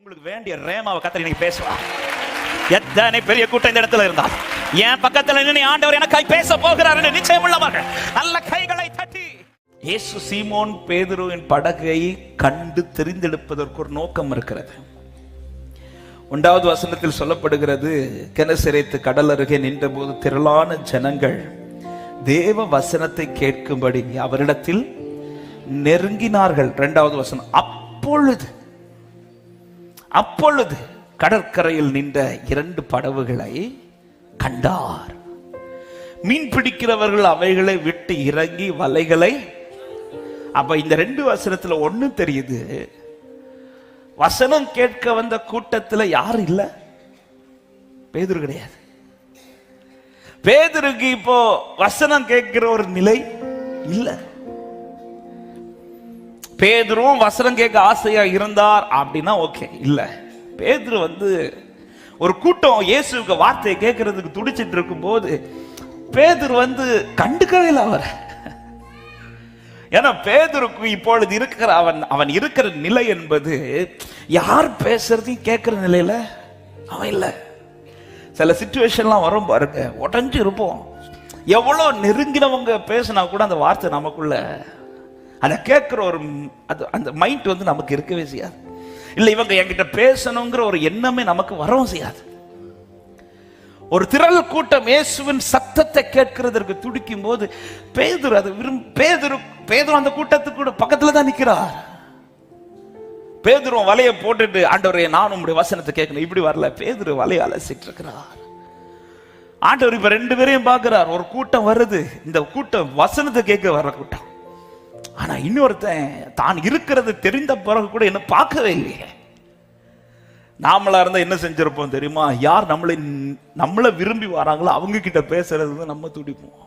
உங்களுக்கு வேண்டிய ரேமாவை கர்த்தர் இன்னைக்கு பேசுவார். எத்தனை பெரிய கூட்டம் இந்த இடத்துல இருந்தால் என் பக்கத்துல நின்று ஆண்டவர் எனக்காய் பேச போகிறார் என்று நிச்சயம் உள்ளவர்கள் நல்ல கைகளை தட்டி. இயேசு சீமோன் பேதுருவின் படகை கண்டு தெரிந்தெடுப்பதற்கு ஒரு நோக்கம் இருக்கிறது. 1வது வசனத்தில் சொல்லப்படுகிறது, கெனசரேத்து கடல் அருகே நின்றபோது திரளான ஜனங்கள் தேவ வசனத்தை கேட்கும்படி அவரிடத்தில் நெருங்கினார்கள். 2வது வசனம், அப்பொழுது கடற்கரையில் நின்ற 2 படகுகளை கண்டார். மீன் பிடிக்கிறவர்கள் அவைகளை விட்டு இறங்கி வலைகளை. அப்ப இந்த 2 வசனத்துல ஒண்ணு தெரியுது, வசனம் கேட்க வந்த கூட்டத்துல யாரு இல்ல? பேதுரு கிடையாது. பேதுருக்கு இப்போ வசனம் கேட்கிற ஒரு நிலை இல்ல. பேதுருவும் வசனம் கேட்க ஆசையா இருந்தார் அப்படின்னா ஓகே. இல்ல, பேதுரு ஒரு கூட்டம் இயேசுக்கு வார்த்தையை கேட்கறதுக்கு துடிச்சிட்டு இருக்கும் போது பேதுரு கண்டுக்கவே இல்லை அவர். ஏன்னா பேதுருக்கு இப்பொழுது இருக்கிற அவன் இருக்கிற நிலை என்பது யார் பேசுறதையும் கேட்கிற நிலையில அவன் இல்லை. சில சிச்சுவேஷன்லாம் வரும் பாருங்க, உடஞ்சு இருப்போம். எவ்வளவு நெருங்கினவங்க பேசினா கூட அந்த வார்த்தை நமக்குள்ள அதை கேட்கிற அந்த மைண்ட் நமக்கு இருக்கவே செய்யாது. இல்லை, இவங்க என்கிட்ட பேசணுங்கிற ஒரு எண்ணமே நமக்கு வரவும் செய்யாது. ஒரு திரள் கூட்டம் இயேசுவின் சத்தத்தை கேட்கிறதற்கு துடிக்கும் போது பேதுரு பேதுரு அந்த கூட்டத்துக்கு கூட பக்கத்துல தான் நிற்கிறார். பேதுரு வலையை போட்டுட்டு, ஆண்டவரே நான் உங்களுடைய வசனத்தை கேட்கணும், இப்படி வரல. பேதுரு வலையை அலசிட்டு இருக்கிறார். ஆண்டவர் இப்ப 2 பேரையும் பார்க்கிறார். ஒரு கூட்டம் வருது, இந்த கூட்டம் வசனத்தை கேட்க வர்ற கூட்டம். ஆனா இன்னொருத்தன் தான் இருக்கிறது தெரிந்த பிறகு கூட என்ன பார்க்கவே இல்லையே. நாமளா இருந்தா என்ன செஞ்சிருப்போம் தெரியுமா? யார் நம்மள விரும்பி வராங்களோ அவங்க கிட்ட பேசுறது நம்ம துடிப்போம்.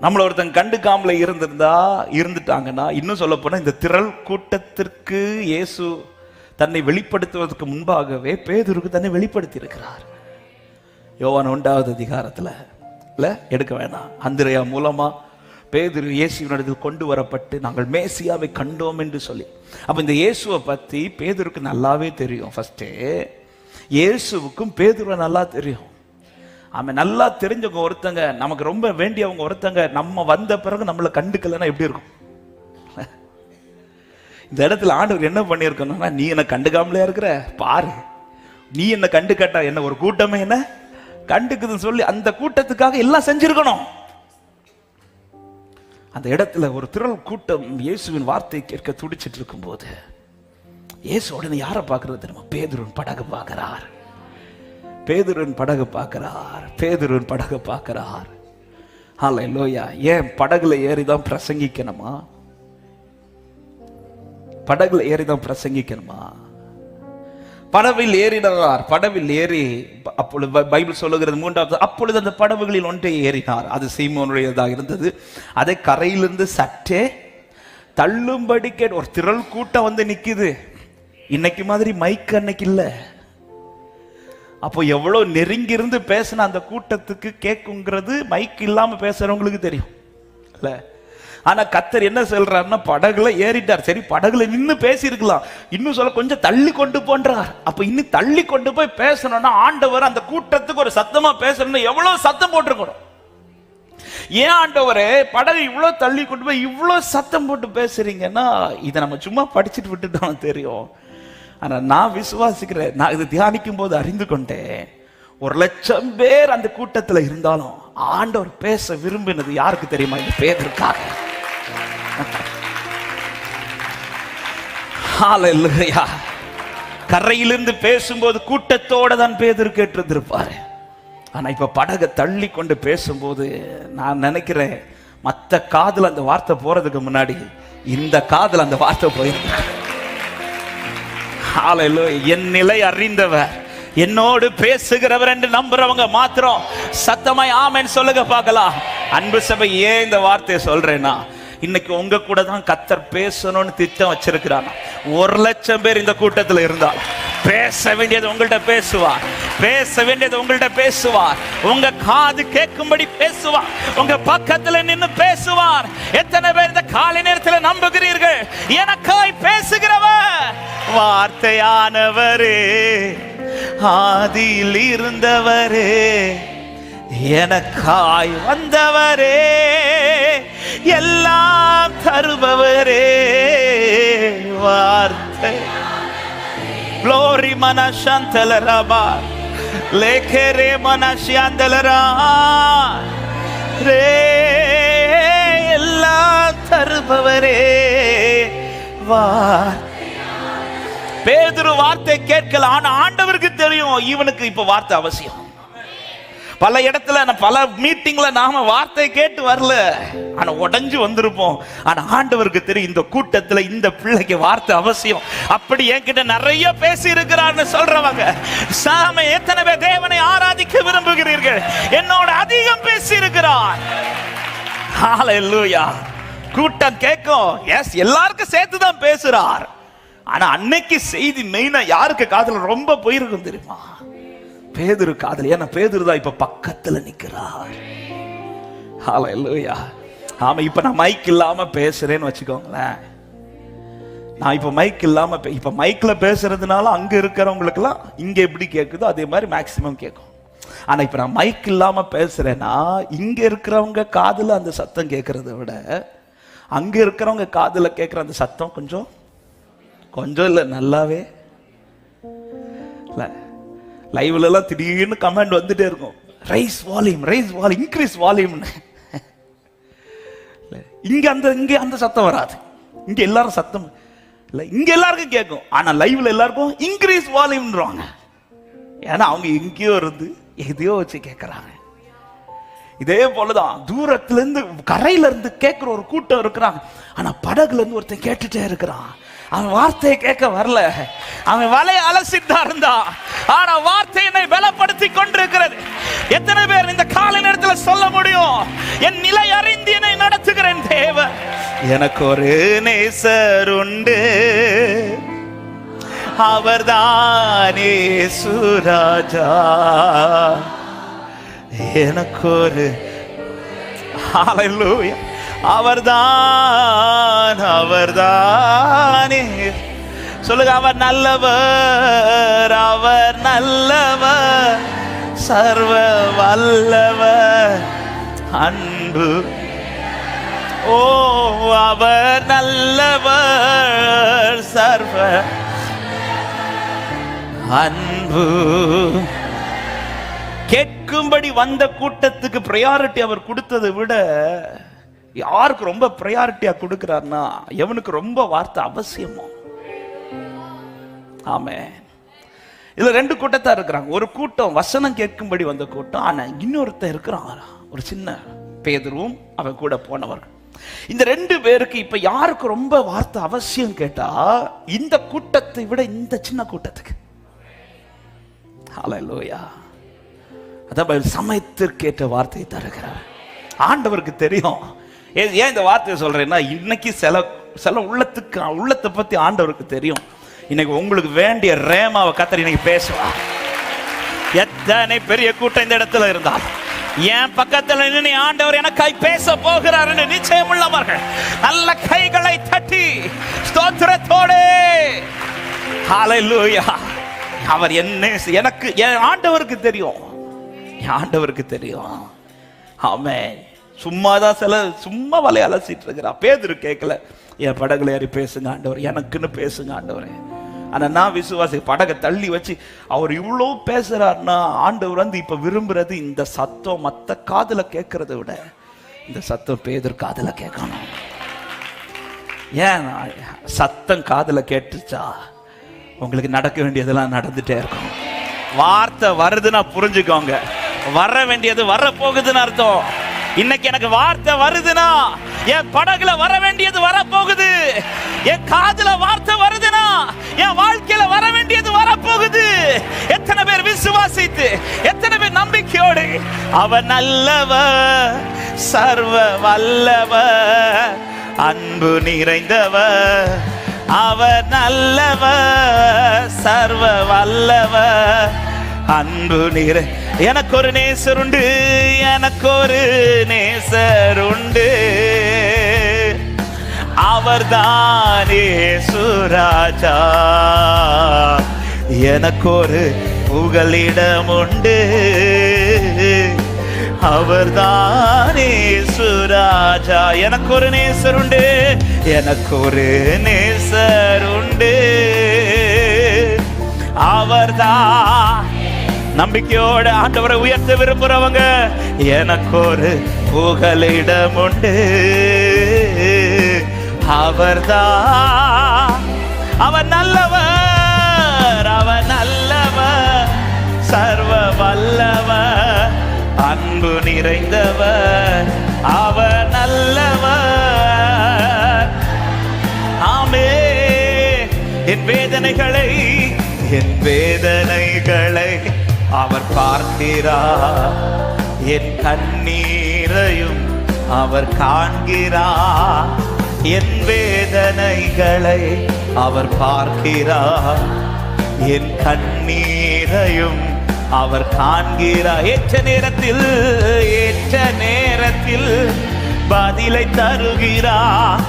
நம்மள ஒருத்தன் கண்டுக்காமல இருந்துட்டாங்கன்னா, இன்னும் சொல்ல போனா இந்த திரள் கூட்டத்திற்கு இயேசு தன்னை வெளிப்படுத்துவதற்கு முன்பாகவே பேதுருக்கு தன்னை வெளிப்படுத்தி இருக்கிறார். யோவான் 1வது அதிகாரத்துல இல்ல எடுக்க வேணாம், அந்திரேயா மூலமா பேதுரு இயேசுவினிடத்தில் கொண்டு வரப்பட்டு நாங்கள் மேசியாவை கண்டோம் என்று சொல்லி. அப்ப இந்த இயேசுவை பத்தி பேதுருக்கு நல்லாவே தெரியும். ஃபர்ஸ்ட் இயேசுவுக்கும் பேதுருவை நல்லா தெரியும். அவன் நல்லா தெரிஞ்சவங்க ஒருத்தங்க, நமக்கு ரொம்ப வேண்டியவங்க ஒருத்தங்க நம்ம வந்த பிறகு நம்மளை கண்டுக்கலன்னா எப்படி இருக்கும்? இந்த இடத்துல ஆண்டவர் என்ன பண்ணியிருக்கணும்னா, நீ என்ன கண்டுக்காமலே இருக்கிற பாரு, நீ என்ன கண்டுக்கட்டா என்ன ஒரு கூட்டமே என்ன கண்டுக்குதுன்னு சொல்லி அந்த கூட்டத்துக்காக எல்லாம் செஞ்சிருக்கணும். அந்த இடத்துல ஒரு திரள் கூட்டம் இயேசுவின் வார்த்தை கேட்க துடிச்சிட்டு இருக்கும் போது இயேசு உடனே யாரை பார்க்கறது தெரியுமா? பேதுருவின் படகு பார்க்கிறார். பேதுருவின் படகு பார்க்கிறார். ஹல்லேலூயா. ஏன் படகுல ஏறிதான் பிரசங்கிக்கணுமா? படவில் ஏறினார். படவில் ஏறி அப்பொழுது பைபிள் சொல்லுகிறது 3வது, அப்பொழுது அந்த படவுகளில் ஒன்றை ஏறினார். அது சீமோனுடையதாக இருந்தது. அதை கரையிலிருந்து சற்றே தள்ளும்படி ஒரு திரள் கூட்டம் நிக்குது. இன்னைக்கு மாதிரி மைக் அன்னைக்கு இல்ல. அப்போ எவ்வளவு நெருங்கி இருந்து பேசின அந்த கூட்டத்துக்கு கேட்குங்கிறது மைக் இல்லாம பேசுறவங்களுக்கு தெரியும் இல்ல. ஆனா கர்த்தர் என்ன சொல்றாருன்னா, படகுல ஏறிட்டார். சரி, படகுல நின்னு பேசி இருக்கலாம், இன்னும் சொல்ல கொஞ்சம் தள்ளி கொண்டு போன்றார். அப்ப இன்னும் தள்ளி கொண்டு போய் பேசணும்னா ஆண்டவர் அந்த கூட்டத்துக்கு ஒரு சத்தமா பேசணும்னு எவ்வளவு சத்தம் போட்டிருக்கணும். ஏன் ஆண்டவரே படகு இவ்வளவு தள்ளி கொண்டு போய் இவ்வளவு சத்தம் போட்டு பேசுறீங்கன்னா, இதை நம்ம சும்மா படிச்சுட்டு விட்டுட்டோம் தெரியும். ஆனா நான் விசுவாசிக்கிறேன், நான் இது தியானிக்கும் போது அறிந்து கொண்டேன், 1,00,000 பேர் அந்த கூட்டத்துல இருந்தாலும் ஆண்டவர் பேச விரும்பினது யாருக்கு தெரியுமா? இந்த பேதுருக்காக. ஹல்லேலூயா. கரையிலிருந்து பேசும்போது கூட்டத்தோட தான் பேதுரு கேட்டிருந்திருப்பாரு. ஆனா இப்ப படகை தள்ளி கொண்டு பேசும்போது நான் நினைக்கிறேன், மத்த காதுல அந்த வார்த்தை போறதுக்கு முன்னாடி இந்த காதுல அந்த வார்த்தை போயிருக்கு. ஹல்லேலூயா. என் நிலை அறிந்தவர், என்னோடு பேசுகிறவர் என்று நம்புறவங்க மாத்திரம் சத்தமாய் ஆமென் சொல்லுங்க பார்க்கலாம். அன்பு சபை, ஏன் இந்த வார்த்தையை சொல்றேன்னா, இன்னைக்கு உங்க கூட தான் கர்த்தர் பேசணும்னு திட்டம் வச்சிருக்கிறாங்க. 1,00,000 பேர் இந்த கூட்டத்தில் இருந்தால் பேச வேண்டியது உங்கள்கிட்ட பேசுவார். பேச வேண்டியது உங்கள்ட்ட பேசுவார். உங்க காது கேட்கும்படி பேசுவார். உங்க பக்கத்துல நின்னு பேசுவார். எத்தனை பேர் இந்த காலை நேரத்தில் நம்புகிறீர்கள்? எனக்காய் பேசுகிறவர் வார்த்தையானவரே, ஆதியில் இருந்தவரே, எனக்காய் வந்தவரே, எல்லாம் தருபவரே, வார்த்தை. Glory manashantalaraba lekere manashandalara re எல்லாம் தருபவரே. பேதுரு வார்த்தை கேட்கல, ஆனா ஆண்டவருக்கு தெரியும் இவனுக்கு இப்ப வார்த்தை அவசியம். பல இடத்துல பல மீட்டிங்ல நாம வார்த்தை கேட்டு வரல, ஆனா உடைஞ்சு வந்திருப்போம். ஆனா ஆண்டவருக்கு தெரியும் இந்த கூட்டத்துல இந்த பிள்ளைக்கு வார்த்தை அவசியம். அப்படி என்கிட்ட நிறைய பேசி இருக்கிறார்னு சொல்றவங்க, சாம எத்தனை பேர் தேவனை ஆராதிக்க விரும்புகிறீர்கள்? என்னோட அதிகம் பேசி இருக்கிறார். ஹல்லேலூயா. கூட்டம் கேட்கும், எஸ், எல்லாருக்கும் சேர்த்து தான் பேசுறார். ஆனா அன்னைக்கு செய்தி மெயினா யாருக்கு காதுல ரொம்ப போயிருக்கும் தெரியுமா? பேதுரு காதல். ஏன்னா பேதுரு தான் இப்ப பக்கத்துல நிக்கிறார். ஹல்லேலூயா. ஆமா, இப்ப நான் மைக் இல்லாம பேசுறேன்னு வச்சுக்கோங்களேன். நான் இப்ப மைக் இல்லாம இப்ப மைக்ல பேசுறதுனால அங்க இருக்கிறவங்களுக்கு எல்லாம் இங்க எப்படி கேக்குதோ அதே மாதிரி மேக்சிமம் கேட்கும். ஆனா இப்ப நான் மைக் இல்லாம பேசுறேன்னா இங்க இருக்கிறவங்க காதுல அந்த சத்தம் கேட்கறத விட அங்க இருக்கிறவங்க காதுல கேட்கிற அந்த சத்தம் கொஞ்சம் இல்ல நல்லாவே இல்ல. லைவ்ல எல்லாம் திடீர்னு கமெண்ட் வந்துட்டே இருக்கும், ரைஸ் வால்யூம், இன்க்ரீஸ் வால்யூம். இங்க அந்த சத்தம் வராது. இங்க எல்லாரும் சத்தம் இல்ல, இங்க எல்லாருக்கும் கேட்கும். ஆனா லைவ்ல எல்லாருக்கும் இன்க்ரீஸ் வால்யூம்ன்றாங்க. ஏன்னா அவங்க எங்கேயோ இருந்து எதையோ வச்சு கேட்கறாங்க. இதே போலதான் தூரத்துல இருந்து கரையில இருந்து கேட்கிற ஒரு கூட்டம் இருக்கிறாங்க. ஆனா படகுல இருந்து ஒருத்தன் கேட்டுட்டே இருக்கிறான். அவன் வார்த்தையை கேட்க வரல, அவன் வலையை அலசிட்டா இருந்தா. ஆனா வார்த்தை என்னை பலப்படுத்தி கொண்டிருக்கிறது. எத்தனை பேர் இந்த காலை நேரத்தில் சொல்ல முடியும், என் நிலை அறிந்து என்னை நடத்துகிறேன் தேவன். எனக்கு ஒரு நேசர் உண்டு, அவர்தானே சுராஜா. எனக்கு ஒரு ஹல்லேலூயா, அவர்தானே. சொல்லுங்க, அவர் நல்லவர், சர்வ வல்லவர், அன்பு. ஓ, அவர் நல்லவர், சர்வ அன்பு. கேட்கும்படி வந்த கூட்டத்துக்கு பிரையாரிட்டி அவர் கொடுத்ததை விட யாருக்கு ரொம்ப பிரையாரிட்டியா கொடுக்கிறார்னா எவனுக்கு ரொம்ப வார்த்தை அவசியமோ. ஆமென். இதுல ரெண்டு கூட்டத்தா இருக்கிறாங்க. ஒரு கூட்டம் வசனம் கேட்கும்படி வந்த கூட்டம், ஆனா இன்னொருத்த இருக்கிறான், ஒரு சின்ன பேதுருவும் அவன் கூட போனவர்கள். இந்த ரெண்டு பேருக்கு இப்ப யாருக்கு ரொம்ப வார்த்தை அவசியம் கேட்டா இந்த கூட்டத்தை விட இந்த சின்ன கூட்டத்துக்கு. ஹல்லேலூயா. அதான் சமயத்திற்கேற்ற வார்த்தையை தருகிறார். ஆண்டவருக்கு தெரியும். ஏன் இந்த வார்த்தையை சொல்றேன்னா, இன்னைக்கு சில உள்ளத்தை பத்தி ஆண்டவருக்கு தெரியும். இன்னைக்கு உங்களுக்கு வேண்டிய ரேமாவை கத்தர் இன்னைக்கு பேசுவா. எத்தனை பெரிய கூட்டம் இந்த இடத்துல இருந்தால் என் பக்கத்துல நின்று ஆண்டவர் எனக்காய் பேச போகிறார் என்று நிச்சயம் உள்ளவர்கள் நல்ல கைகளை தட்டி ஸ்தோத்திரத்தோடு ஹல்லேலூயா. அவர் எனக்கு என் ஆண்டவருக்கு தெரியும், ஆண்டவருக்கு தெரியும். ஆமென். சும்மா வலைய அலசிட்டு இருக்கிறா. பேதுரு கேட்கல, என் படகுல ஏறி பேசுங்க ஆண்டவர், எனக்குன்னு பேசுங்க ஆண்டவரே. ஆனா நான் விசுவாசி படகை தள்ளி வச்சு அவர் இவ்வளோ பேசுறாருன்னா ஆண்டவர் வந்து இப்ப விரும்புறது இந்த சத்தம் மத்த காதுல கேட்கறத விட இந்த சத்தம் பேதுரு காதுல கேட்கணும். ஏன் சத்தம் காதுல கேட்டுச்சா உங்களுக்கு நடக்க வேண்டியதெல்லாம் நடந்துட்டே இருக்கும். வார்த்தை வருதுன்னா புரிஞ்சுக்கோங்க, வர வேண்டியது வர போகுதுன்னு அர்த்தம். இன்னைக்கு எனக்கு வார்த்தை வருதுன்னா என் படகுல வர வேண்டியது வர போகுது. என் காதுல வார்த்தை வருதுன்னா என் வாழ்க்கையில வர வேண்டியது வர போகுது. எத்தனை பேர் விசுவாசித்து, எத்தனை பேர் நம்பிக்கையோடு அவர் நல்லவர், சர்வ வல்லவர், அன்பு நிறைந்தவர், அவர் நல்லவர், சர்வ வல்லவர், அன்பு நீர. எனக்கு ஒரு நேசர் உண்டு, எனக்கு ஒரு நேசர் உண்டு, அவர்தான் இயேசு ராஜா. எனக்கு ஒரு புகலிடம் உண்டு, அவர்தான் இயேசு ராஜா. எனக்கு ஒரு நேசர் உண்டு, எனக்கு ஒரு நேசர் உண்டு, அவர்தான். நம்பிக்கையோட ஆண்டவரை உயர்த்த விரும்புறவங்க, எனக்கு ஒரு புகலிடம் உண்டு, அவர்தான். அவர் நல்லவர், அவர் நல்லவர், சர்வ வல்லவர், அன்பு நிறைந்தவர், அவர் நல்லவர். ஆமே. என் வேதனைகளை, என் வேதனைகளை அவர் பார்க்கிறார், என் கண்ணீரையும் அவர் காண்கிறார். என் வேதனைகளை அவர் பார்க்கிறார், என் கண்ணீரையும் அவர் காண்கிறார். ஏற்ற நேரத்தில், ஏற்ற நேரத்தில் பதிலை தருகிறார்,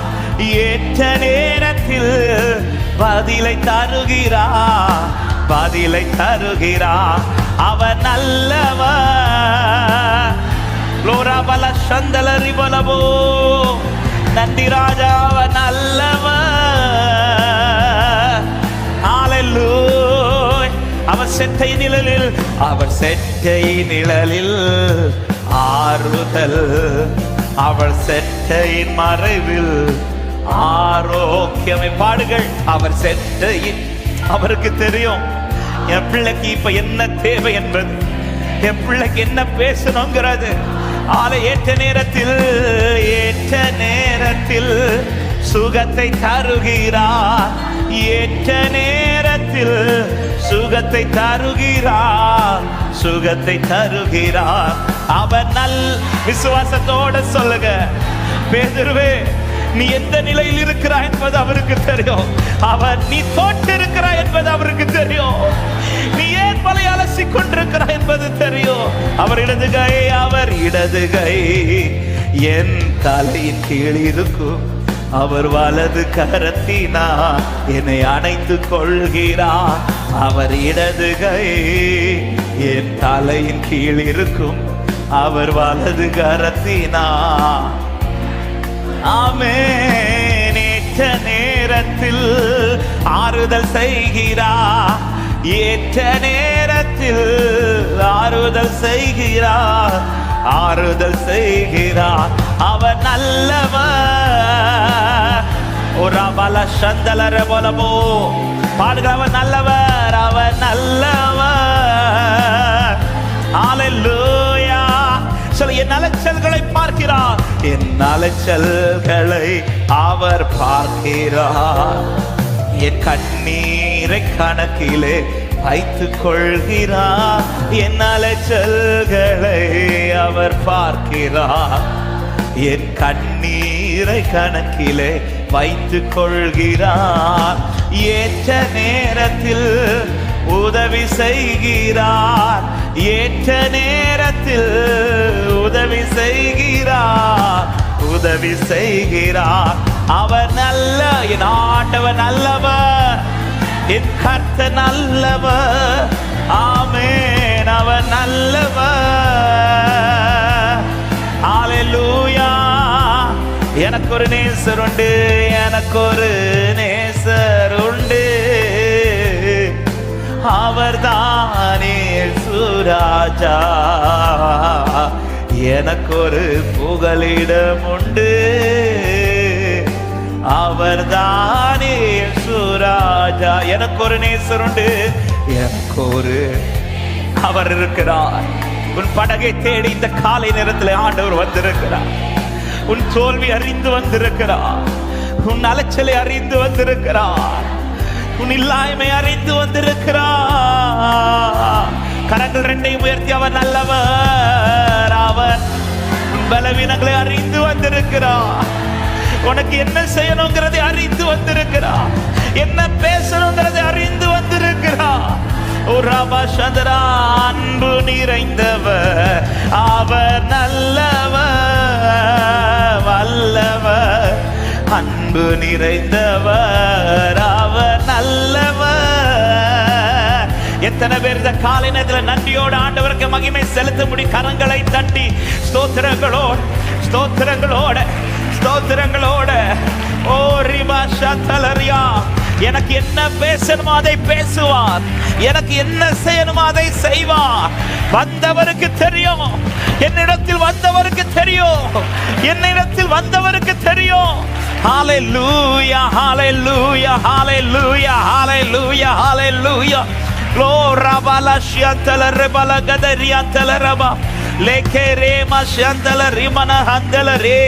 ஏற்ற நேரத்தில் பதிலை தருகிறார், பதிலை தருகிறார். அவர் நல்லவர். லோராபல சந்தலரி பலவோ, நன்றி ராஜா, அவர் நல்லவர். ஹல்லேலூயா. அவர் செட்டை நிழலில், அவர் செட்டை நிழலில் ஆறுதல், அவர் செட்டையின் மறைவில் ஆரோக்கியமை. பாடுகள். அவர் செட்டையின், அவருக்கு தெரியும் என் பிள்ளைக்கு இப்ப என்ன தேவை என்பது, என் பிள்ளைக்கு என்ன பேசணுங்கிறது. ஏற்ற நேரத்தில், ஏற்ற நேரத்தில் சுகத்தை தருகிறார், ஏற்ற நேரத்தில் சுகத்தை தருகிறார், சுகத்தை தருகிறார். அவர் நல். விசுவாசத்தோட சொல்லுங்க, பேதுருவே, நீ எந்த நிலையில் இருக்கிறாய் என்பது அவருக்கு தெரியும். அவர் நீ தோற்று இருக்கிறாய் என்பது அவருக்கு தெரியும். நீ ஏன் பல அலசி கொண்டிருக்கிறாய் என்பது தெரியும். அவர் இடது கை, அவர் இடது கை என் தலையின் கீழ் இருக்கும், அவர் வலது கரத்தினா என்னை அணைத்து கொள்கிறார். அவர் இடது கை என் தலையின் கீழ் இருக்கும், அவர் வலது கரத்தினா. ஆமென். ஏற்ற நேரத்தில் ஆறுதல் செய்கிறார், ஏற்ற நேரத்தில் ஆறுதல் செய்கிறார், ஆறுதல் செய்கிறார். அவர் நல்லவர். ஒரு பல சந்தலர போலவோ பாடுகிற, அவர் நல்லவர், அவர் நல்லவர். ஹல்லேலூயா. சொல்ல, என் அலைச்சல்களை பார்க்கிறார், என் அலைச்சல்களை அவர் பார்க்கிறார், என் கண்ணீரை கணக்கிலே வைத்துக் கொள்கிறார். என் அலைச்சல்களை அவர் பார்க்கிறார், என் கண்ணீரை கணக்கிலே வைத்துக் கொள்கிறார். ஏற்ற நேரத்தில் உதவி செய்கிறார், ஏற்ற நேரத்தில் உதவி செய்கிறார், உதவி செய்கிறார். அவர் நல்ல, என் ஆண்டவர் நல்லவர், என் கர்த்தர் நல்லவர். ஆமென். அவர் நல்லவர். ஹல்லேலூயா. எனக்கு ஒரு நேசர் உண்டு, எனக்கு ஒரு நேசர் உண்டு, அவர்தான் இயேசு ராஜா. எனக்கு ஒரு புகலிடம் உண்டு, அவர்தான் இயேசு ராஜா. எனக்கு ஒரு நேசர் உண்டு, எனக்கு ஒரு அவர் இருக்கிறார். உன் படகை தேடி இந்த காலை நேரத்தில் ஆண்டவர் வந்திருக்கிறார். உன் தோல்வி அறிந்து வந்திருக்கிறார், உன் அலைச்சலை அறிந்து வந்திருக்கிறார், உன் இல்லாய்மை அறிந்து வந்திருக்கிறார். கரங்கள் ரெண்டையும் உயர்த்தி, அவர் நல்லவர், அவர் உன் பலவீனங்களை அறிந்து வந்திருக்கிறார், உனக்கு என்ன செய்யணுங்கிறதை அறிந்து வந்திருக்கிறார், என்ன பேசணுங்கிறதை அறிந்து வந்திருக்கிறார். ஒரு அன்பு நிறைந்தவர், அவர் நல்லவர், வல்லவர். அன்பு நிறைந்தவர், அவர் நல்லவர். எத்தனை பேர் இந்த காலை நேரத்தில் நன்றியோடு ஆண்டவருக்கு மகிமை செலுத்த முடியும்? கரங்களை தட்டி ஸ்தோத்திரங்களோடு ஸ்தோத்திரங்களோட ஸ்தோத்திரங்களோட. ஓ ரிபா ஷதலரியா, எனக்கு என்ன பேசணுமோ அதை பேசுவார், எனக்கு என்ன செய்யணுமோ அதை செய்வார். வந்தவருக்கு தெரியும், என்னிடத்தில் வந்தவருக்கு தெரியும், என்னிடத்தில் வந்தவருக்கு தெரியும். ஹalleluya hallelujah hallelujah hallelujah hallelujah. gloria balashantala rebala gadariantala raba lekere mashantala rimana handala re.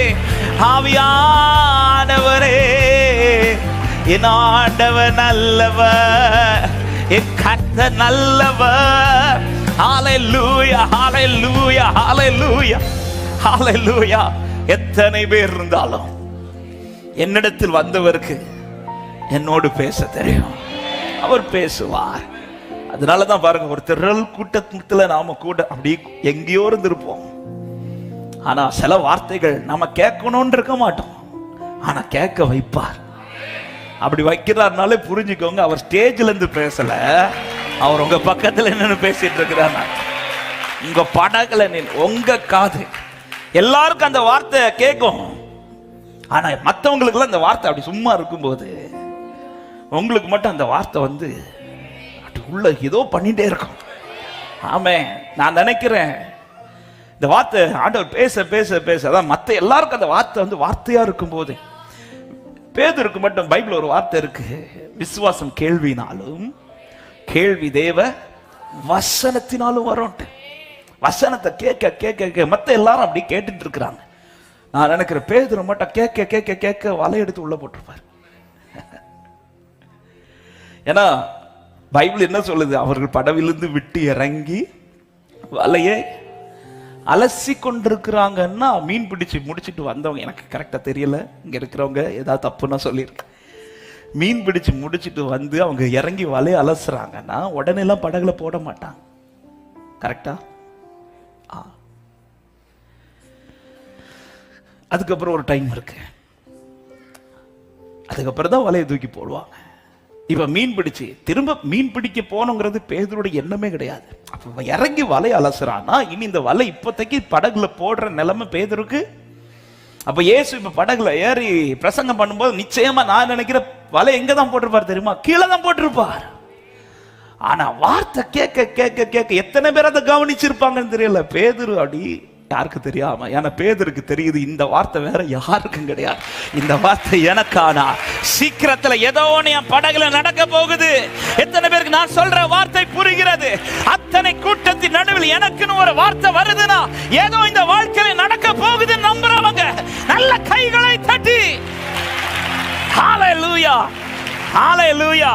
ஆவியானவரே, என் ஆண்டவர் நல்லவர், என் கர்த்தர் நல்லவர். ஹalleluya hallelujah hallelujah hallelujah. எத்தனை பேர் இருந்தாலும் என்னிடத்தில் வந்தவருக்கு என்னோடு பேச தெரியும், அவர் பேசுவார். அதனாலதான் பாருங்க, ஒரு திரள் கூட்டத்துல நாம கூட அப்படி எங்கேயோ இருந்திருப்போம். ஆனா சில வார்த்தைகள் நாம கேட்கணும்னு இருக்க மாட்டோம், ஆனா கேட்க வைப்பார். அப்படி வைக்கிறாருனாலே புரிஞ்சுக்கோங்க, அவர் ஸ்டேஜ்ல இருந்து பேசல, அவர் உங்க பக்கத்துல என்னன்னு பேசிட்டு இருக்கிறார். உங்க படகுல உங்க காது எல்லாருக்கும் அந்த வார்த்தை கேட்கும். ஆனா மற்றவங்களுக்கு அந்த வார்த்தை அப்படி சும்மா இருக்கும்போது உங்களுக்கு மட்டும் அந்த வார்த்தை வந்து உள்ள ஏதோ பண்ணிட்டே இருக்கும். ஆமே, நான் நினைக்கிறேன் இந்த வார்த்தை ஆண்டவர் பேச பேச பேச அதான் மற்ற எல்லாருக்கும் அந்த வார்த்தை வந்து வார்த்தையா இருக்கும் போது, பேதுருக்கு மட்டும் பைபிள் ஒரு வார்த்தை இருக்கு, விசுவாசம் கேள்வினாலும் கேள்வி தேவ வசனத்தினாலும் வரும். வசனத்தை கேட்க கேட்க கேட்க மற்ற எல்லாரும் அப்படி கேட்டுட்டு இருக்கிறாங்க. நான் நினைக்கிறேன் பேதுரு மட்டும் கேட்க கேட்க கேட்க வலை எடுத்து உள்ள போட்டிருப்பார். ஏன்னா பைபிள் என்ன சொல்லுது? அவர்கள் படவிலிருந்து விட்டு இறங்கி வலையை அலசி கொண்டிருக்கிறாங்கன்னா, மீன் பிடிச்சு முடிச்சுட்டு வந்தவங்க, எனக்கு கரெக்டா தெரியல, இங்க இருக்கிறவங்க ஏதாவது தப்புன்னா சொல்லியிருக்க, மீன் பிடிச்சு முடிச்சுட்டு வந்து அவங்க இறங்கி வலையை அலசுறாங்கன்னா உடனே எல்லாம் படகுல போட மாட்டாங்க. கரெக்டா? அதுக்கப்புறம் ஒரு டைம் இருக்கு, அதுக்கப்புறம் தான் வலையை தூக்கி போடுவாங்க. இப்ப மீன் பிடிச்சு திரும்ப மீன் பிடிக்க போனோங்கிறது பேதுருடைய எண்ணமே கிடையாது. அப்ப இறங்கி வலை அலசுறான்னா இனி இந்த வலை இப்போதைக்கு படகுல போடுற நிலைமை பேதுருக்கு. அப்ப இயேசு இப்ப படகுல ஏறி பிரசங்கம் பண்ணும்போது நிச்சயமா நான் நினைக்கிற வலை எங்க தான் போட்டிருப்பார் தெரியுமா? கீழே தான் போட்டிருப்பார். ஆனா வார்த்தை கேட்க கேட்க கேட்க எத்தனை பேர் அதை கவனிச்சிருப்பாங்கன்னு தெரியல. பேதுரு அடி யாருக்கு தெரியாம, ஏன்னா பேதுருக்கு தெரியுது இந்த வார்த்தை வேற யாருக்கும் கிடையாது, இந்த வார்த்தை எனக்கானா, சீக்கிரத்துல ஏதோ என் படகுல நடக்க போகுது. எத்தனை பேருக்கு நான் சொல்ற வார்த்தை புரிகிறது? அத்தனை கூட்டத்தின் நடுவில் எனக்குன்னு ஒரு வார்த்தை வருதுன்னா ஏதோ இந்த வாழ்க்கையில நடக்க போகுது நம்புறவங்க நல்ல கைகளை தட்டி ஹalleluya ஹalleluya.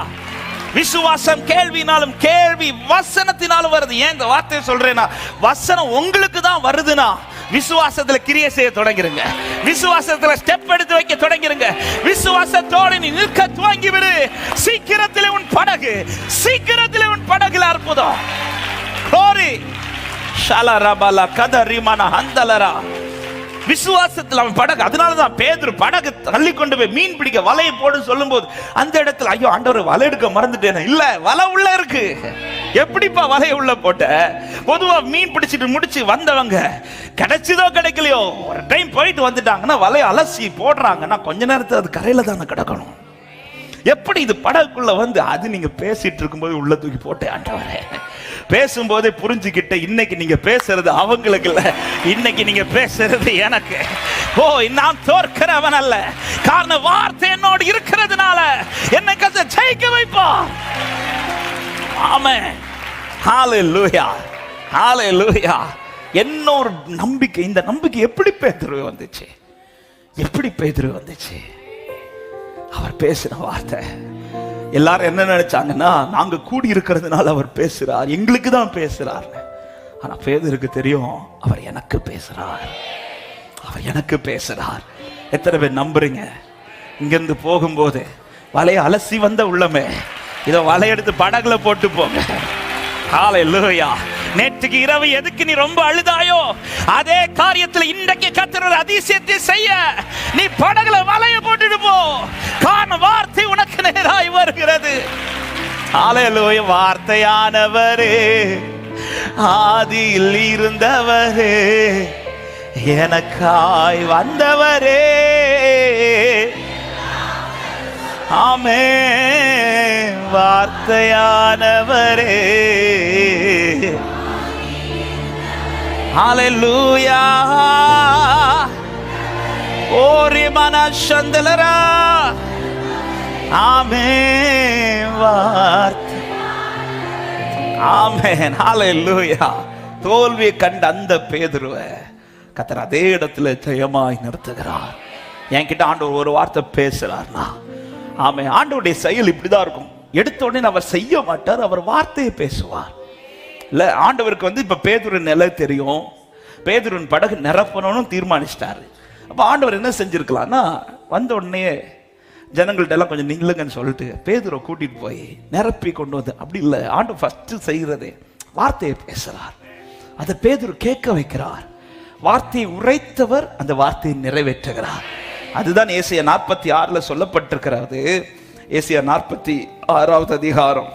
விசுவாசம் கேள்வினாலும் கேள்வி வசனத்தினாலும் வருது. ஏன் இந்த வார்த்தையை சொல்றேன்னா, வசனம் உங்களுக்கு தான் வருதுன்னா விசுவாசத்துல கிரியை செய்ய தொடங்கிருங்க, விசுவாசத்துல ஸ்டெப் எடுத்து வைக்க தொடங்கிருங்க, விசுவாசத்தோடு நீ நிற்க துவங்கி விடு. சீக்கிரத்திலே உன் படகு, சீக்கிரத்திலே உன் படகுல அற்புதம். கோரி ஷலரபல கதரிமன ஹந்தலரா. விசுவாசத்தில் அவன் படகு, அதனாலதான் பேதுரு படகு தள்ளி கொண்டு போய் மீன் பிடிக்க வலையை போடு சொல்லும் போது அந்த இடத்துல ஐயோ ஆண்டவர் வலை எடுக்க மறந்துட்டேன், இல்ல வலை உள்ள இருக்கு. எப்படிப்பா வலையை உள்ள போட்ட? பொதுவா மீன் பிடிச்சிட்டு முடிச்சு வந்தவங்க கிடைச்சதோ கிடைக்கலையோ ஒரு டைம் போயிட்டு வந்துட்டாங்கன்னா வலையை அலசி போடுறாங்கன்னா கொஞ்ச நேரத்துல அது கரையில தானே கிடக்கணும். எப்படி இது படகுக்குள்ள வந்து அது நீங்க பேசிட்டு இருக்கும்போது உள்ள தூக்கி போட்டேன் ஆண்டவரே. பேசும்போதே புரிஞ்சுக்கிட்ட இன்னைக்கு நீங்க பேசுறது அவங்களுக்கு இல்ல, இன்னைக்கு நீங்க பேசுறது எனக்கு. ஓ, நான் தோற்கிறவன் அல்ல, காரணம் வார்த்தை என்னோடு இருக்கிறதுனால என்னை கத்த ஜெயிக்க வைப்பா. ஆமென் ஹalleluya ஹalleluya. என்ன ஒரு நம்பிக்கை! இந்த நம்பிக்கை எப்படி பேதுரு வந்துச்சு? எப்படி பேதுரு வந்துச்சு? அவர் பேசின வார்த்தை. எல்லாரும் என்ன நினைச்சாங்கன்னா, நாங்க கூடி இருக்கிறதுனால அவர் பேசுறார், எங்களுக்கு தான் பேசுறார். ஆனா பேதுருக்கு தெரியும் அவர் எனக்கு பேசுறார், அவர் எனக்கு பேசுறார். எத்தனை பேர் நம்புறீங்க? இங்கிருந்து போகும்போது வலையை அலசி வந்த உள்ளமே, இதை வலை எடுத்து படகுல போட்டு போங்க. ஹல்லேலூயா. நேற்றுக்கு இரவு எதுக்கு நீ ரொம்ப அழுதாயோ, அதே காரியத்தில் இன்றைக்கு கர்த்தர் ஒரு அதிசயத்தை செய்ய நீ படகுல வலைய போட்டுட்டு போ. காரணம் வார்த்தை உனக்கு நேராய் வருகிறது. ஹல்லேலூயா. வார்த்தையானவரே, ஆதியில் இருந்தவரே, எனக்காய் வந்தவரே, ஆமென். வார்த்தையானவரே, ஹல்லேலூயா. ஓரி மனசந்தலரா, ஆமென். வார்த்தை, ஆமென். ஹல்லேலூயா. தோல்வியை கண்ட அந்த பேதுருவை கர்த்தர் அதே இடத்துல ஜெயமாய் நிறுத்துகிறார். என்கிட்ட ஆண்டவர் ஒரு வார்த்தை பேசுறார்னா, ஆமென். ஆண்டவருடைய செயல் இப்படிதான் இருக்கும். எடுத்த உடனே அவர் செய்ய மாட்டார், அவர் வார்த்தையை பேசுவார். இல்ல, ஆண்டவருக்கு இப்ப பேதுருவின் நிலை தெரியும், பேதுருவின் படகு நிரப்பணும்னு தீர்மானிச்சிட்டாரு. அப்ப ஆண்டவர் என்ன செஞ்சிருக்கலாம்னா, வந்த உடனே ஜனங்கள்ட்ட எல்லாம் கொஞ்சம் நில்லுங்கன்னு சொல்லிட்டு பேதுருவை கூட்டிட்டு போய் நிரப்பி கொண்டு வந்து, அப்படி இல்லை. ஆண்டவர் ஃபர்ஸ்ட் செய்யறதே வார்த்தையை பேசுறார், அதை பேதுரு கேட்க வைக்கிறார். வார்த்தையை உரைத்தவர் அந்த வார்த்தையை நிறைவேற்றுகிறார். அதுதான் ஏசாயா 46 சொல்லப்பட்டிருக்கிறது. ஏசாயா 46 அதிகாரம்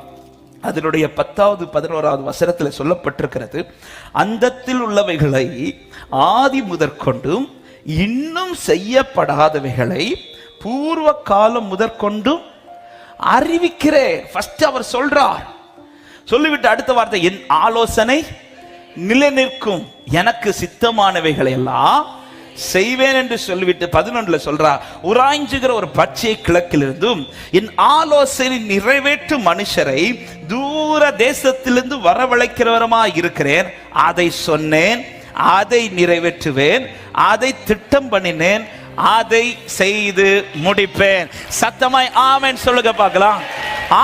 அதனுடைய 10வது 11வது வசனத்தில் சொல்லப்பட்டிருக்கிறது. அந்தத்தில் உள்ளவைகளை ஆதி முதற்கொண்டும் இன்னும் செய்யப்படாதவைகளை பூர்வ காலம் முதற்கொண்டும் அறிவிக்கிறேன். ஃபர்ஸ்ட் அவர் சொல்றார். சொல்லிவிட்டு அடுத்த வார்த்தை, என் ஆலோசனை நிலை நிற்கும், எனக்கு சித்தமானவைகளை எல்லாம் செய்வேன் என்று சொல்லிவிட்டு 11 சொல்றார், உராய்ஞ்சுகிற ஒரு பச்சை கிழக்கிலிருந்தும் என் ஆலோசனை நிறைவேற்றும் மனுஷரை தூர தேசத்திலிருந்து வரவழைக்கிறவரமாய் இருக்கிறேன். அதை சொன்னேன், அதை நிறைவேற்றுவேன், அதை திட்டம் பண்ணினேன், அதை செய்து முடிப்பேன். சத்தமாய் ஆமென் சொல்லுங்க பார்க்கலாம்.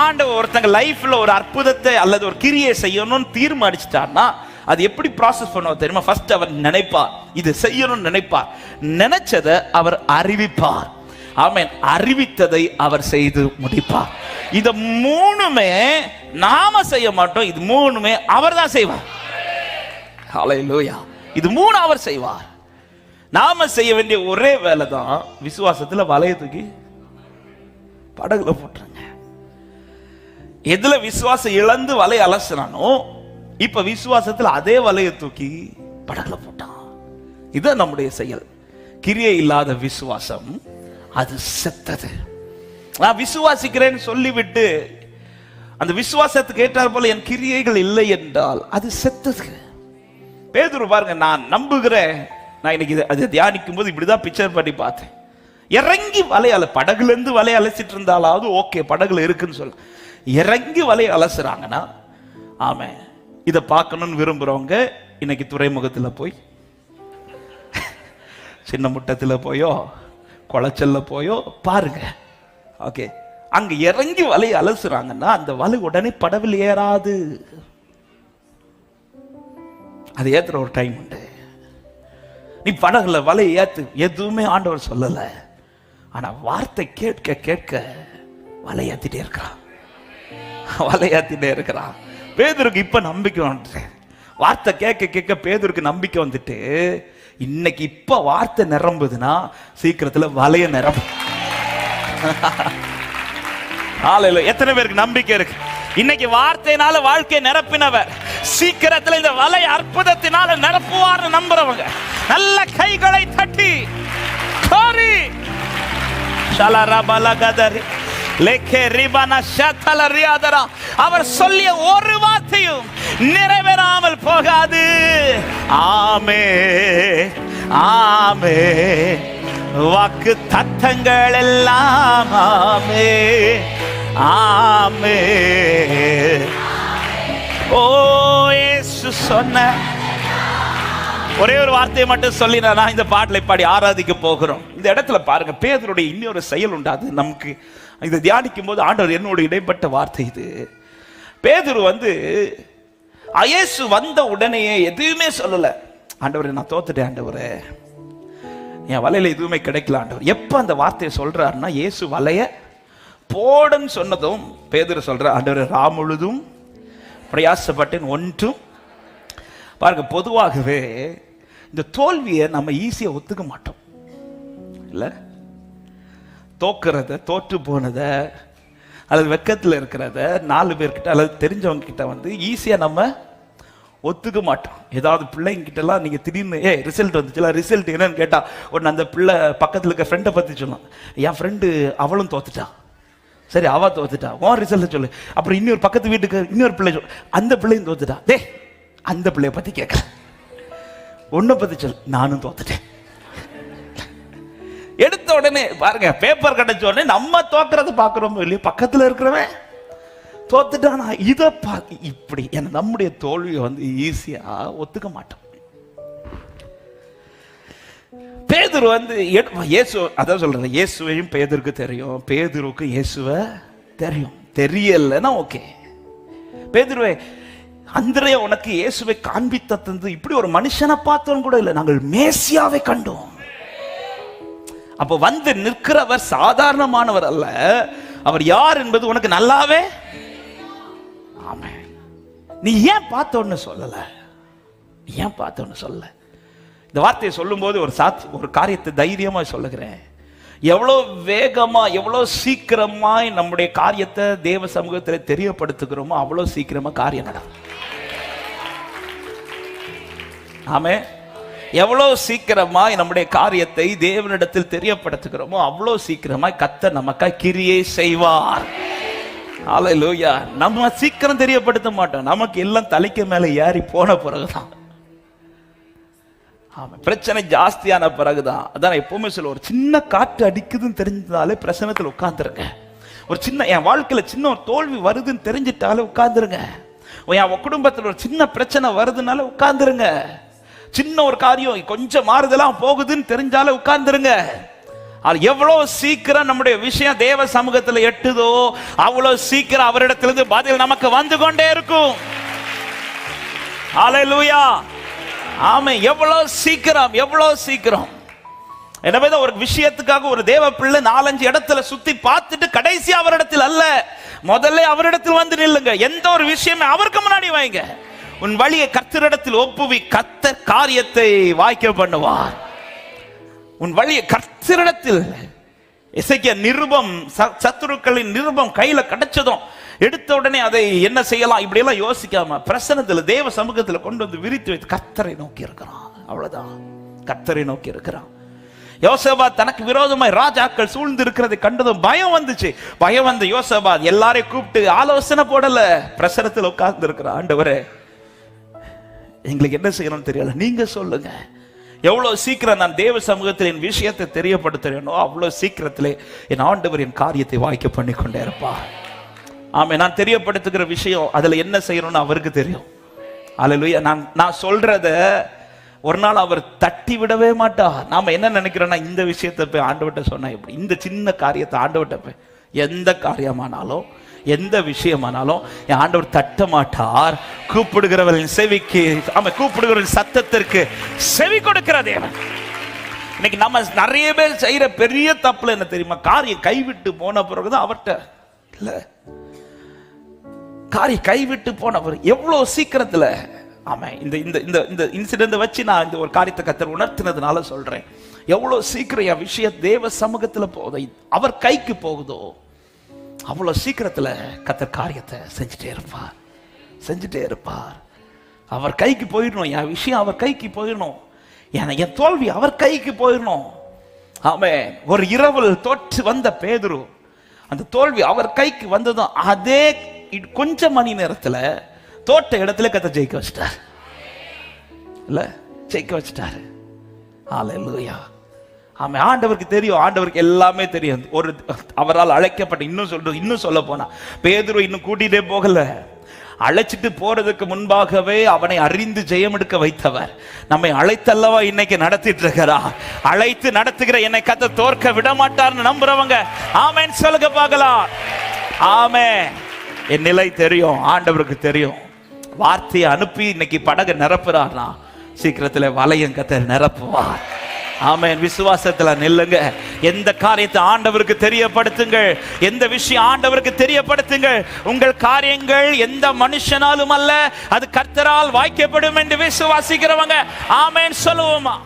ஆண்டவர் ஒருத்தங்க லைஃப்ல ஒரு அற்புதத்தை அல்லது ஒரு கிரியை செய்யணும்னு தீர்மானிச்சிட்டார்னா அது எப்படி ப்ராசஸ் பண்ணுவார் தெரியுமா? ஃபர்ஸ்ட் அவர் நினைப்பார், இது செய்யணும்னு நினைப்பார், நினைச்சதை அவர் அறிவிப்பார். ஆமென். அறிவித்ததை அவர் செய்து முடிப்பார். இது மூணுமே நாம செய்ய மாட்டோம், இது மூணுமே அவர் தான் செய்வார். ஹல்லேலூயா. இது மூணு அவர் செய்வார். நாம செய்ய வேண்டிய ஒரே வேலை தான் விசுவாசத்துல வலைய தூக்கி படகுல போட்டுருங்க. எதுல விசுவாசம் இழந்து வலைய அலசுறானோ, இப்ப விசுவாசத்துல அதே வலையை தூக்கி படகுல போட்டான். இது நம்முடைய செயல். கிரியை இல்லாத விசுவாசம் அது செத்தது. நான் விசுவாசிக்கிறேன்னு சொல்லிவிட்டு அந்த விசுவாசத்துக்கு ஏற்றார் போல என் கிரியைகள் இல்லை என்றால் அது செத்தது. பேதுரு பாருங்க, நான் நம்புகிறேன். நான் இன்னைக்கு அதை தியானிக்கும் போது இப்படிதான் பிக்சர் பண்ணி பார்த்தேன். இறங்கி வலையால படகுல இருந்து வலைய அலசிட்டு இருந்தாலாவது ஓகே, படகுல இருக்குன்னு சொல்ல, இறங்கி வலைய அலசுறாங்கன்னா, ஆமே, இதை பார்க்கணும்னு விரும்புறவங்க இன்னைக்கு துறைமுகத்துல போய், சின்ன முட்டத்துல போயோ குளச்சல்ல போயோ பாருங்க. ஓகே, அங்க இறங்கி வலைய அலசுறாங்கன்னா அந்த வலை உடனே படவில் ஏறாது. அது ஏத்துற ஒரு டைம் உண்டு. நீ படகுல வலையை ஏத்து, எதுவுமே ஆண்டவர் சொல்லல, ஆனா வார்த்தை கேட்க கேட்க வலை ஏத்திட்டே இருக்கிறான், வலை ஏத்திட்டே இருக்கிறான். பேதுருக்கு இப்ப நம்பிக்கை வந்துட்டு, வார்த்தை கேட்க கேட்க பேதுருக்கு நம்பிக்கை வந்துட்டு, இன்னைக்கு இப்ப வார்த்தை நிரம்புதுன்னா சீக்கிரத்துல வலைய நிரம்பும். எத்தனை பேருக்கு நம்பிக்கை இருக்கு? இன்னைக்கு வார்த்தையினால வாழ்க்கையை நிரப்பினவர் சீக்கிரத்தில் இந்த வலை அற்புதத்தினால நிரப்புவார் நம்புறவங்க நல்ல கைகளை தட்டி கோரி அவர் சொல்லிய ஒரு வார்த்தையும் நிறைவேறாமல் போகாது. ஆமே ஆமே, வாக்கு தத்தங்கள் எல்லாம் ஆமே ஆமே. ஓ இயேசு சொன்ன ஒரே ஒரு வார்த்தையை மட்டும் சொல்லி நான் இந்த பாட்டலை பாடி ஆராதிக்க போகிறோம். இந்த இடத்துல பாருங்க, பேதுருடைய இன்னொரு செயல் உண்டு. அது நமக்கு இதை தியானிக்கும் போது ஆண்டவர் என்னோட இடைப்பட்ட வார்த்தை இது. பேதுரு இயேசு வந்த உடனே எதுவுமே சொல்லல, ஆண்டவரே நான் தோத்துட்டேன், ஆண்டவரே என் வலையில எதுவுமே கிடைக்கல ஆண்டவர். எப்ப அந்த வார்த்தையை சொல்றாருன்னா, இயேசு வலைய போடுன்னு சொன்னதும் பேதுரு சொல்ற, ஆண்டவரே ரா முழுதும் பிரயாசப்பட்டேன் ஒன்றும். பாருங்க, பொதுவாகவே இந்த தோல்வியை நம்ம ஈஸியா ஒத்துக்க மாட்டோம் இல்ல. தோக்குறத, தோற்று போனத, அல்லது வெக்கத்தில் இருக்கிறத 4 பேர்கிட்ட அல்லது தெரிஞ்சவங்க கிட்ட வந்து ஈஸியா நம்ம ஒத்துக்க மாட்டோம். ஏதாவது பிள்ளைங்க கிட்ட எல்லாம் நீங்க திடீர்னு ரிசல்ட் வந்துச்சுல, ரிசல்ட் என்னன்னு கேட்டா உடனே அந்த பிள்ளை பக்கத்துல இருக்க ஃப்ரெண்டை பத்தி சொல்லலாம். என் ஃப்ரெண்டு அவளும் தோத்துட்டா, சரி அவ தோத்துட்டா, உன் ரிசல்ட் சொல்லு. அப்புறம் இன்னொரு பக்கத்து வீட்டுக்கு இன்னொரு பிள்ளை சொல்லு, அந்த பிள்ளையும் தோத்துட்டா, டே அந்த பிள்ளைய பத்தி கேட்க, உன்னை பத்தி சொல்லு, நானும் தோத்துட்டேன். எடுத்த உடனே பாருங்க, பேப்பர் கிடைச்ச உடனே நம்ம தோக்குறத பாக்குறோம் இல்லையா, பக்கத்துல இருக்கிறவன் தோத்துட்டானா இத இப்படி நம்முடைய தோல்வியை வந்து ஈஸியா ஒத்துக்க மாட்டோம். பேதுரு வந்து இயேசு, அதான் சொல்றேன், இயேசுவையும் பேதுருக்கு தெரியும், பேதுருக்கு இயேசுவை தெரியும். தெரியலன்னா ஓகே. பேதுருவே, அந்திரேயா உனக்கு இயேசுவை காண்பித்த தந்து இப்படி ஒரு மனுஷனை பார்த்தோம் கூட இல்லை, நாங்கள் மேசியாவை கண்டோம். அப்ப வந்து நிற்கிறவர் சாதாரணமானவர் அல்ல, அவர் யார் என்பது உனக்கு நல்லாவே. ஆமா, நீ ஏன் பார்த்தோன்னு சொல்லல, ஏன் பார்த்தோன்னு சொல்ல. இந்த வார்த்தையை சொல்லும் போது ஒரு காரியத்தை தைரியமா சொல்லுகிறேன். எவ்வளவு வேகமா, எவ்வளவு சீக்கிரமாய் நம்முடைய காரியத்தை தேவ சமூகத்தில் தெரியப்படுத்துகிறோமோ அவ்வளவு சீக்கிரமா காரியம் நடக்கும். ஆமே, எவ்வளவு சீக்கிரமாய் நம்முடைய காரியத்தை தேவனிடத்தில் தெரியப்படுத்துகிறோமோ அவ்வளவு சீக்கிரமாய் கர்த்தர் நமக்காய் கிரியை செய்வார். ஹல்லேலூயா. நம்ம சீக்கிரம் தெரியப்படுத்த மாட்டோம், நமக்கு எல்லாம் தலைக்கு மேல ஏறி போன பிறகுதான். ஆமா, பிரச்சனை ஜாஸ்தியான பிறகுதான். அதான் எப்பவுமே சொல்ல, ஒரு சின்ன காற்று அடிக்குதுன்னு தெரிஞ்சதாலே பிரச்சனத்தில் உட்கார்ந்துருங்க. ஒரு சின்ன, என் வாழ்க்கையில சின்ன ஒரு தோல்வி வருதுன்னு தெரிஞ்சிட்டாலே உட்கார்ந்துருங்க. என் குடும்பத்தில் ஒரு சின்ன பிரச்சனை வருதுனால உட்கார்ந்துருங்க. சின்ன ஒரு காரியம் கொஞ்சம் மாறுதலாம் போகுதுன்னு தெரிஞ்சாலே உட்கார்ந்துருங்க. எவ்வளவு சீக்கிரம் நம்முடைய விஷயம் தேவ சமூகத்தில் எட்டுதோ அவ்வளவு சீக்கிரம் அவரிடத்திலிருந்து பதில் நமக்கு வந்து கொண்டே இருக்கும். ஹல்லேலூயா. ஆமே, எவ்வளவு சீக்கிரம், எவ்வளவு சீக்கிரம். எனவேதான் ஒரு விஷயத்துக்காக ஒரு தேவ பிள்ளை 4-5 இடத்துல சுத்தி பார்த்துட்டு கடைசி அவரிடத்தில் அல்ல, முதல்ல அவரிடத்தில் வந்து நில்லுங்க. எந்த ஒரு விஷயமே அவருக்கு முன்னாடி வைங்க. உன் வழியை கர்த்தரிடத்தில் ஒப்புவி, கர்த்தர் காரியத்தை வாய்க்க பண்ணுவார். உன் வழியை கர்த்தரிடத்தில். எசேக்கியா நிருபம், சத்துருக்களின் நிருபம் கையில கிடைச்சதும் எடுத்த உடனே அதை என்ன செய்யலாம் இப்படி எல்லாம் யோசிக்காம பிரசன்னத்துல தேவ சமூகத்துல கொண்டு வந்து விரித்து வைத்து கர்த்தரை நோக்கி இருக்கிறான். அவ்வளவுதான், கர்த்தரை நோக்கி இருக்கிறான். யோசபாத் தனக்கு விரோதமாய் ராஜாக்கள் சூழ்ந்து இருக்கிறதை கண்டதும் பயம் வந்துச்சு. பயம் வந்து யோசபாத் எல்லாரையும் கூப்பிட்டு ஆலோசனை போடல, பிரசன்னத்தில் உட்கார்ந்து இருக்கிறான். ஆண்டவரே, எங்களுக்கு என்ன செய்யணும்னு தெரியல, நீங்க சொல்லுங்க. எவ்வளவு சீக்கிரம் நான் தேவ சமூகத்தில் என் விஷயத்தை தெரியப்படுத்துறேனோ அவ்வளவு சீக்கிரத்திலே என் ஆண்டவர் என் காரியத்தை வாய்க்க பண்ணி கொண்டே இருப்பார். ஆமே, நான் தெரியப்படுத்துகிற விஷயம் அதுல என்ன செய்யணும்னு அவருக்கு தெரியும். அல்லேலூயா. நான் சொல்றத ஒரு நாள் அவர் தட்டி விடவே மாட்டார். நாம என்ன நினைக்கிறோம்னா, இந்த விஷயத்தை போய் ஆண்டவர்கிட்ட சொன்னா எப்படி, இந்த சின்ன காரியத்தை ஆண்டவர்கிட்ட போய், எந்த காரியமானாலும் எந்த விஷயமானாலும் என் ஆண்டவர் தட்ட மாட்டார். கூப்பிடுகிறவரின் செவிக்கு, கூப்பிடுகிறவரின் சத்தத்திற்கு செவி கொடுக்கிற தேவன். இன்னைக்கு நம்ம நிறைய பேர் செய்யற பெரிய தப்புல என்ன தெரியுமா, காரியம் கைவிட்டு போன பிறகுதான் அவர்கிட்ட இல்ல, காரியம் கைவிட்டு போனவர் எவ்வளவு சீக்கிரத்துல. ஆமா, இந்த இந்த இந்த இன்சிடென்ட் வச்சு நான் இந்த ஒரு காரியத்தை கர்த்தர் உணர்த்தினதுனால சொல்றேன். எவ்வளவு சீக்கிரம் என் விஷயம் தேவ சமூகத்துல போகுது, அவர் கைக்கு போகுதோ அவ்வளவு சீக்கிரத்துல கர்த்தர் காரியத்தை செஞ்சுட்டே இருப்பார், செஞ்சுட்டே இருப்பார். அவர் கைக்கு போயிடணும், என் விஷயம் அவர் கைக்கு போயிடணும், என் தோல்வி அவர் கைக்கு போயிடணும். ஆமென். ஒரு இரவில் தோற்று வந்த பேதுரு, அந்த தோல்வி அவர் கைக்கு வந்ததும் அதே கொஞ்ச மணி நேரத்துல தோட்ட இடத்துல கர்த்தர் ஜெயிக்க வச்சிட்டார். இல்ல, ஜெயிக்க வச்சிட்டாரு. ஹல்லேலூயா. ஆமா, ஆண்டவருக்கு தெரியும், ஆண்டவருக்கு எல்லாமே தெரியும். ஒரு அவரால் அழைக்கப்பட்ட, இன்னும் சொல்ல போனா பேதுரு இன்னும் கூட்டிட்டே போகல, அழைச்சிட்டு போறதுக்கு முன்பாகவே அவனை அறிந்து ஜெயம் எடுக்க வைத்தவர் நம்மை அழைத்தல்லவா இன்னைக்கு நடத்திட்டு இருக்கிறார். அழைத்து நடத்துகிற என்னை கர்த்தர் தோற்க விட மாட்டார்னு நம்புறவங்க ஆமென் சொல்லுங்க பார்க்கலாம். ஆமென். என் நிலை தெரியும், ஆண்டவருக்கு தெரியும். வார்த்தையை அனுப்பி இன்னைக்கு படகு நிரப்புறார்னா சீக்கிரத்தில் வலையும் கர்த்தர் நிரப்புவார். ஆமென். விசுவாசத்துல நில்லுங்க. எந்த காரியத்தை ஆண்டவருக்கு தெரியப்படுத்துங்கள். எந்த விஷயம் ஆண்டவருக்கு தெரியப்படுத்துங்கள். உங்கள் காரியங்கள் எந்த மனுஷனாலும் அல்ல, அது கர்த்தரால் வாய்க்கப்படும் என்று விசுவாசிக்கிறவங்க ஆமென் சொல்லுவோமா?